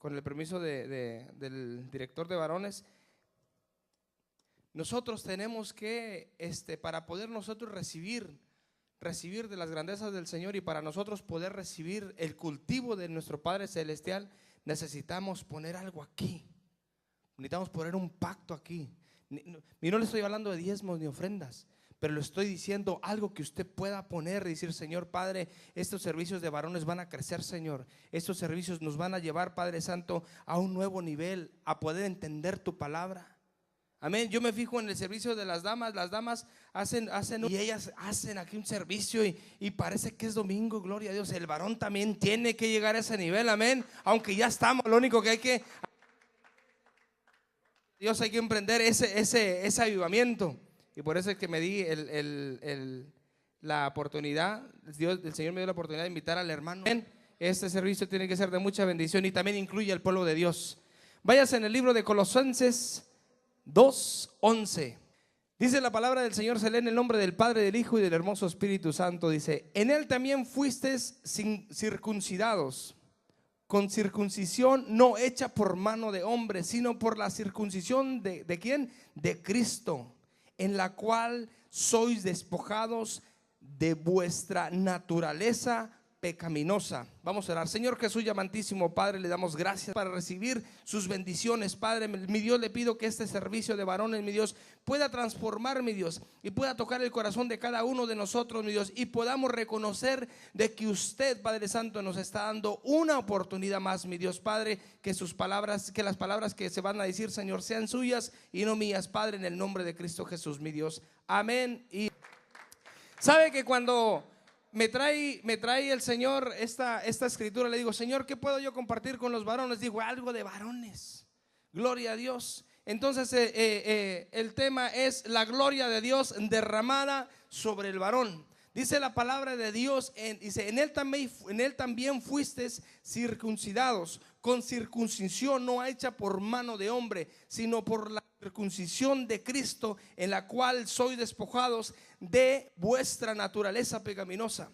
con el permiso del director de varones, nosotros tenemos que, para poder nosotros recibir de las grandezas del Señor y para nosotros poder recibir el cultivo de nuestro Padre Celestial, necesitamos poner algo aquí. Necesitamos poner un pacto aquí. Y no le estoy hablando de diezmos ni ofrendas, pero le estoy diciendo algo que usted pueda poner y decir: Señor Padre, estos servicios de varones van a crecer, Señor. Estos servicios nos van a llevar, Padre Santo, a un nuevo nivel, a poder entender tu palabra. Amén. Yo me fijo en el servicio de las damas. Las damas hacen y ellas hacen aquí un servicio y parece que es domingo, gloria a Dios. El varón también tiene que llegar a ese nivel, amén. Aunque ya estamos, lo único que hay que emprender ese avivamiento. Y por eso es que me di la oportunidad, el Señor me dio la oportunidad de invitar al hermano. Este servicio tiene que ser de mucha bendición y también incluye al pueblo de Dios. Váyase en el libro de Colosenses 2:11. Dice la palabra del Señor, se lee en el nombre del Padre, del Hijo y del hermoso Espíritu Santo. Dice: en él también fuisteis circuncidados con circuncisión no hecha por mano de hombre, sino por la circuncisión ¿de quién? De Cristo, en la cual sois despojados de vuestra naturaleza pecaminosa. Vamos a orar. Señor Jesús amantísimo Padre, le damos gracias para recibir sus bendiciones, Padre. Mi Dios, le pido que este servicio de varones, mi Dios, pueda transformar, mi Dios, y pueda tocar el corazón de cada uno de nosotros, mi Dios, y podamos reconocer de que usted, Padre Santo, nos está dando una oportunidad más, mi Dios, Padre, que sus palabras, que las palabras que se van a decir, Señor, sean suyas y no mías, Padre, en el nombre de Cristo Jesús, mi Dios. Amén. Y sabe que cuando me trae el Señor esta escritura, le digo: Señor, ¿qué puedo yo compartir con los varones? Digo, algo de varones. Gloria a Dios. Entonces el tema es la gloria de Dios derramada sobre el varón. Dice la palabra de Dios, dice: en él también fuisteis circuncidados con circuncisión no hecha por mano de hombre, sino por la circuncisión de Cristo, en la cual sois despojados de vuestra naturaleza pecaminosa.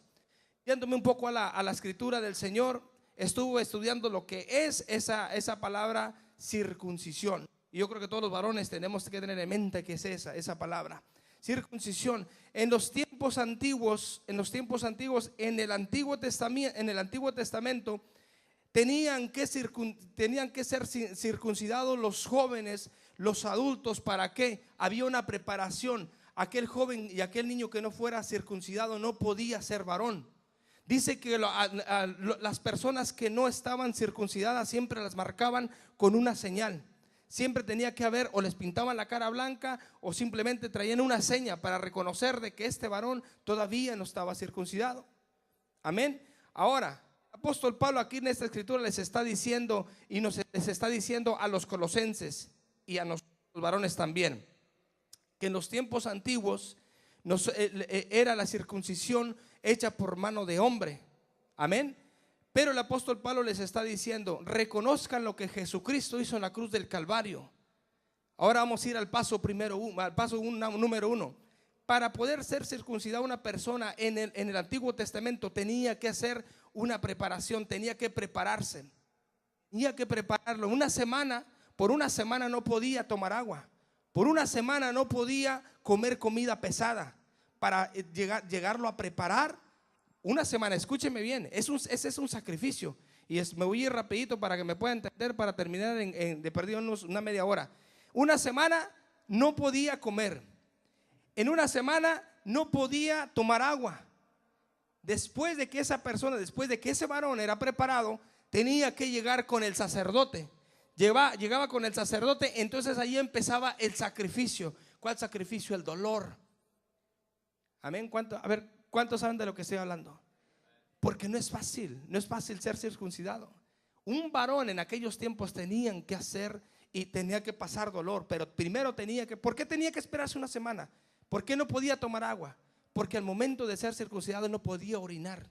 Yéndome un poco a la escritura del Señor, estuve estudiando lo que es esa palabra circuncisión. Y yo creo que todos los varones tenemos que tener en mente que es esa palabra. Circuncisión. En los tiempos antiguos, en el Antiguo Testamento, tenían que ser circuncidados los jóvenes, los adultos. ¿Para qué? Había una preparación. Aquel joven y aquel niño que no fuera circuncidado no podía ser varón. Dice que las personas que no estaban circuncidadas siempre las marcaban con una señal. Siempre tenía que haber, o les pintaban la cara blanca, o simplemente traían una seña para reconocer de que este varón todavía no estaba circuncidado. Amén. Ahora, el apóstol Pablo aquí en esta escritura les está diciendo, y les está diciendo a los colosenses y a nosotros los varones también, que en los tiempos antiguos era la circuncisión hecha por mano de hombre. Amén. Pero el apóstol Pablo les está diciendo: reconozcan lo que Jesucristo hizo en la cruz del Calvario. Ahora vamos a ir al paso número 1. Para poder ser circuncidada una persona en el Antiguo Testamento tenía que hacer una preparación, tenía que prepararse. Tenía que prepararlo. Por una semana no podía tomar agua. Por una semana no podía comer comida pesada. Para llegarlo a preparar, una semana, escúcheme bien, ese es un sacrificio. Y me voy a ir rapidito para que me pueda entender, para terminar de perdido una media hora. Una semana no podía comer. En una semana no podía tomar agua. Después de que ese varón era preparado, tenía que llegar con el sacerdote. Llegaba con el sacerdote, entonces ahí empezaba el sacrificio. ¿Cuál sacrificio? El dolor. Amén. ¿Cuántos saben de lo que estoy hablando? Porque no es fácil ser circuncidado. Un varón en aquellos tiempos tenían que hacer y tenía que pasar dolor, pero primero ¿por qué tenía que esperarse una semana? ¿Por qué no podía tomar agua? Porque al momento de ser circuncidado no podía orinar.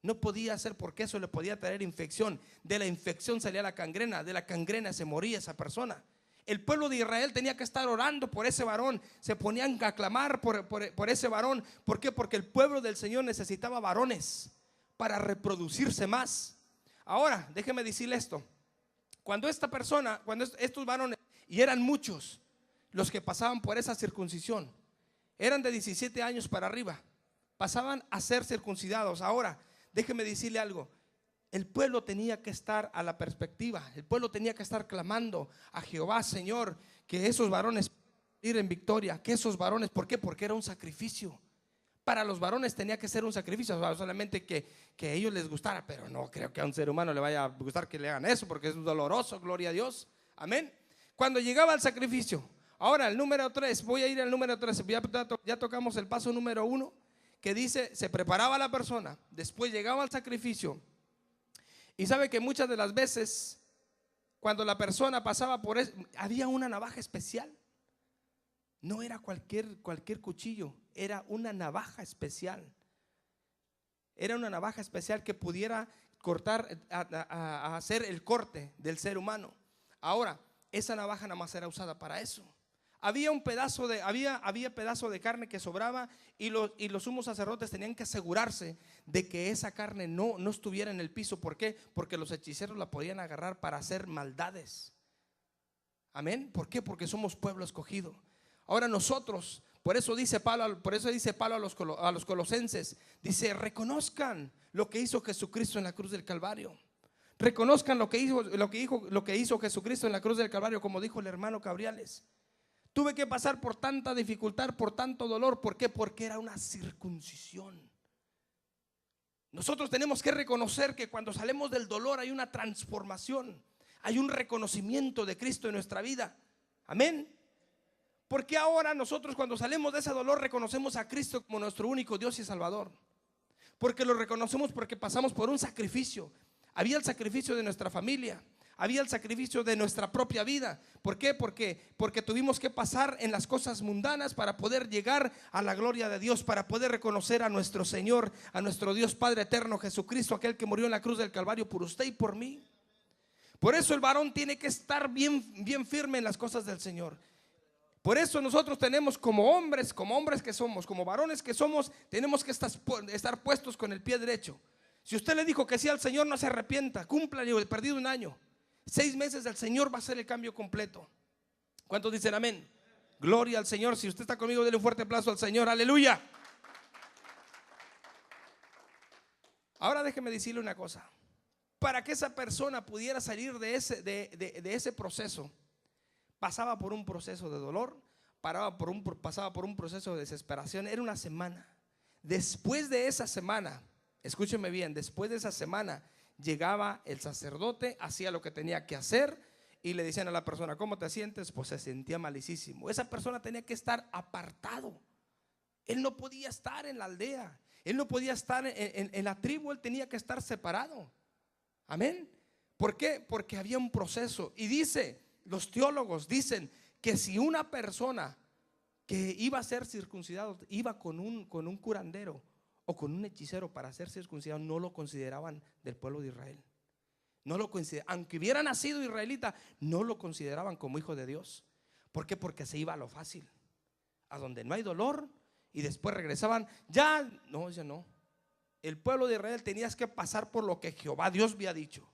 No podía hacer, porque eso le podía traer infección. De la infección salía la gangrena, de la gangrena se moría esa persona. El pueblo de Israel tenía que estar orando por ese varón. Se ponían a clamar por ese varón. ¿Por qué? Porque el pueblo del Señor necesitaba varones para reproducirse más. Ahora, déjeme decirle esto. Cuando esta persona, cuando estos varones, y eran muchos los que pasaban por esa circuncisión, eran de 17 años para arriba, pasaban a ser circuncidados. Ahora, déjeme decirle algo. El pueblo tenía que estar a la perspectiva, el pueblo tenía que estar clamando a Jehová, Señor, que esos varones ir en victoria, que esos varones, ¿por qué? Porque era un sacrificio. Para los varones tenía que ser un sacrificio, solamente que a ellos les gustara, pero no creo que a un ser humano le vaya a gustar que le hagan eso, porque es doloroso, gloria a Dios, amén. Cuando llegaba al sacrificio, ahora el número 3, voy a ir al número 3, ya tocamos el paso número 1, que dice, se preparaba la persona, después llegaba al sacrificio. Y sabe que muchas de las veces, cuando la persona pasaba por eso, había una navaja especial. No era cualquier cuchillo, era una navaja especial. Era una navaja especial que pudiera cortar, a hacer el corte del ser humano. Ahora, esa navaja nada más era usada para eso. Había pedazo de carne que sobraba y los sumos sacerdotes tenían que asegurarse de que esa carne no estuviera en el piso. ¿Por qué? Porque los hechiceros la podían agarrar para hacer maldades. Amén. ¿Por qué? Porque somos pueblo escogido. Ahora nosotros, por eso dice Pablo a los colosenses, dice, reconozcan lo que hizo Jesucristo en la cruz del Calvario. Reconozcan lo que hizo Jesucristo en la cruz del Calvario, como dijo el hermano Cabriales. Tuve que pasar por tanta dificultad, por tanto dolor. ¿Por qué? Porque era una circuncisión. Nosotros tenemos que reconocer que cuando salimos del dolor hay una transformación, hay un reconocimiento de Cristo en nuestra vida. Amén. Porque ahora nosotros cuando salimos de ese dolor reconocemos a Cristo como nuestro único Dios y Salvador. Porque lo reconocemos porque pasamos por un sacrificio. Había el sacrificio de nuestra familia, había el sacrificio de nuestra propia vida. ¿Por qué? Porque tuvimos que pasar en las cosas mundanas para poder llegar a la gloria de Dios, para poder reconocer a nuestro Señor, a nuestro Dios Padre eterno, Jesucristo, aquel que murió en la cruz del Calvario por usted y por mí. Por eso el varón tiene que estar bien firme en las cosas del Señor. Por eso nosotros tenemos como hombres que somos, como varones que somos, tenemos que estar puestos con el pie derecho. Si usted le dijo que sí al Señor, no se arrepienta, cumpla el perdido un año. 6 meses el Señor va a hacer el cambio completo. ¿Cuántos dicen amén? Gloria al Señor. Si usted está conmigo, denle un fuerte aplauso al Señor. Aleluya. Ahora déjeme decirle una cosa. Para que esa persona pudiera salir de ese proceso, pasaba por un proceso de dolor, pasaba por un proceso de desesperación. Era una semana. Después de esa semana, escúcheme bien, después de esa semana llegaba el sacerdote, hacía lo que tenía que hacer y le decían a la persona, ¿cómo te sientes? Pues se sentía malicísimo. Esa persona tenía que estar apartado. Él no podía estar en la aldea, él no podía estar en la tribu, él tenía que estar separado. Amén. ¿Por qué? Porque había un proceso. Y los teólogos dicen que si una persona que iba a ser circuncidado iba con un curandero o con un hechicero para ser circuncidado, no lo consideraban del pueblo de Israel. No lo consideraban, aunque hubiera nacido israelita, no lo consideraban como hijo de Dios. ¿Por qué? Porque se iba a lo fácil, a donde no hay dolor, y después regresaban. Ya no. El pueblo de Israel tenías que pasar por lo que Jehová Dios había dicho.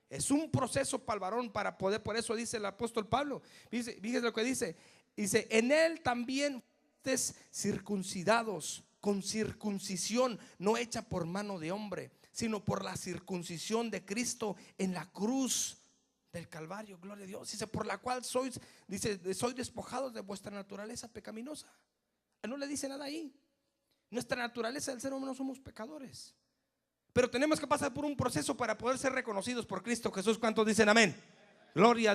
Es un proceso para el varón para poder, por eso dice el apóstol Pablo. Fíjese lo que dice. Dice, en él también fuisteis circuncidados con circuncisión no hecha por mano de hombre, sino por la circuncisión de Cristo en la cruz del Calvario. Gloria a Dios. Dice, por la cual sois despojados de vuestra naturaleza pecaminosa. No le dice nada ahí. Nuestra naturaleza del ser humano somos pecadores, pero tenemos que pasar por un proceso para poder ser reconocidos por Cristo Jesús. ¿Cuántos dicen amén? Gloria a Dios.